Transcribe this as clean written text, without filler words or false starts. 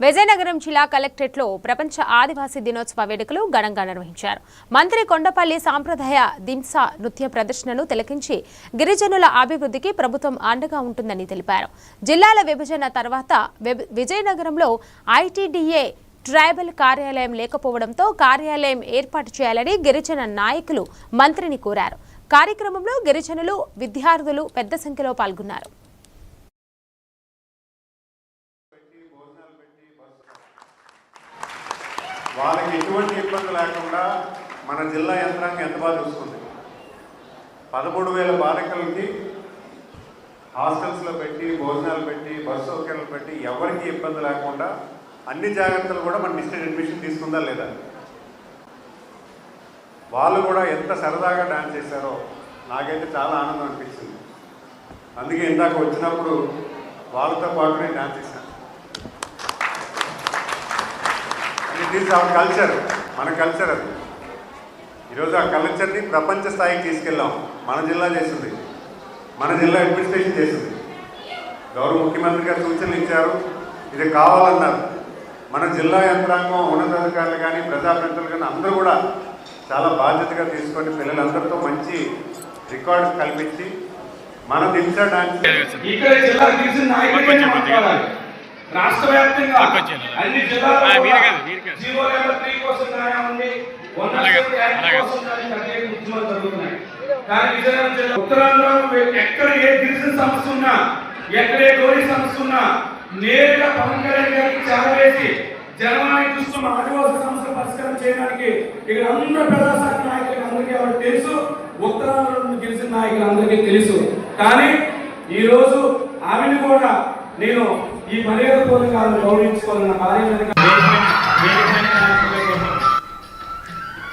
విజయనగరం జిల్లా కలెక్టరేట్లో ప్రపంచ ఆదివాసీ దినోత్సవ వేడుకలు ఘనంగా నిర్వహించారు. మంత్రి కొండపల్లి సాంప్రదాయ దింసా నృత్య ప్రదర్శనను తిలకించి గిరిజనుల అభివృద్ధికి ప్రభుత్వం అండగా ఉంటుందని తెలిపారు. జిల్లాల విభజన తర్వాత విజయనగరంలో ఐటీడీఏ ట్రైబల్ కార్యాలయం లేకపోవడంతో కార్యాలయం ఏర్పాటు చేయాలని గిరిజన నాయకులు మంత్రిని కోరారు. కార్యక్రమంలో గిరిజనులు, విద్యార్థులు పెద్ద సంఖ్యలో పాల్గొన్నారు. వాళ్ళకి ఎటువంటి ఇబ్బంది లేకుండా మన జిల్లా యంత్రాంగం ఎంత బాగా చూసుకుంది. 13,000 బాలికలకి హాస్టల్స్లో పెట్టి, భోజనాలు పెట్టి, బస్సు సౌకర్యాలు పెట్టి ఎవరికి ఇబ్బంది లేకుండా అన్ని జాగ్రత్తలు కూడా మన డిస్ట్రిక్ట్ అడ్మిషన్ తీసుకుందా లేదా. వాళ్ళు కూడా ఎంత సరదాగా డాన్స్ చేశారో నాకైతే చాలా ఆనందం అనిపించింది. అందుకే ఇందాక వచ్చినప్పుడు వాళ్ళతో పాటు నేను డాన్స్ చేశాను. ఇట్ ఈస్ అవర్ కల్చర్, మన కల్చర్ అది. ఈరోజు ఆ కల్చర్ని ప్రపంచ స్థాయికి తీసుకెళ్ళాం. మన జిల్లా చేసింది, మన జిల్లా అడ్మినిస్ట్రేషన్ చేసింది. గౌరవ ముఖ్యమంత్రి గారు సూచనలు ఇచ్చారు, ఇది కావాలన్నారు. మన జిల్లా యంత్రాంగం, ఉన్నతాధికారులు కానీ, ప్రజాప్రతినిధులు కానీ అందరూ కూడా చాలా బాధ్యతగా తీసుకొని పిల్లలందరితో మంచి రికార్డ్స్ కల్పించి మన దింసా డాన్స్ రాష్ట్ర వ్యాప్తంగా అన్ని జిల్లాల్లో జీవో నెంబర్ 3 కోసం ఉంది, జరుగుతున్నాయి. కానీ విజయనగరం జిల్లా ఉత్తరాంధ్రలో ఎక్కడ ఏ గిరిజన సమస్య ఉన్నా, ఎక్కడ ఏ గౌరీ సమస్య ఉన్నా నేరుగా పవన్ కళ్యాణ్ గారికి చేరవేసి జనవాణి చూస్తున్న ఆదివాసీ సమస్యలు పరిష్కారం చేయడానికి ఇక్కడ అందరూ ప్రజాశాఖ నాయకులకు అందరికీ ఎవరికి తెలుసు, ఉత్తరాంధ్రలో గిరిజన నాయకులు అందరికీ తెలుసు. కానీ ఈరోజు ఆమెను కూడా నేను ఈ మర్యాద పూర్వకంగా గౌరవించుకోవాలన్న కార్యం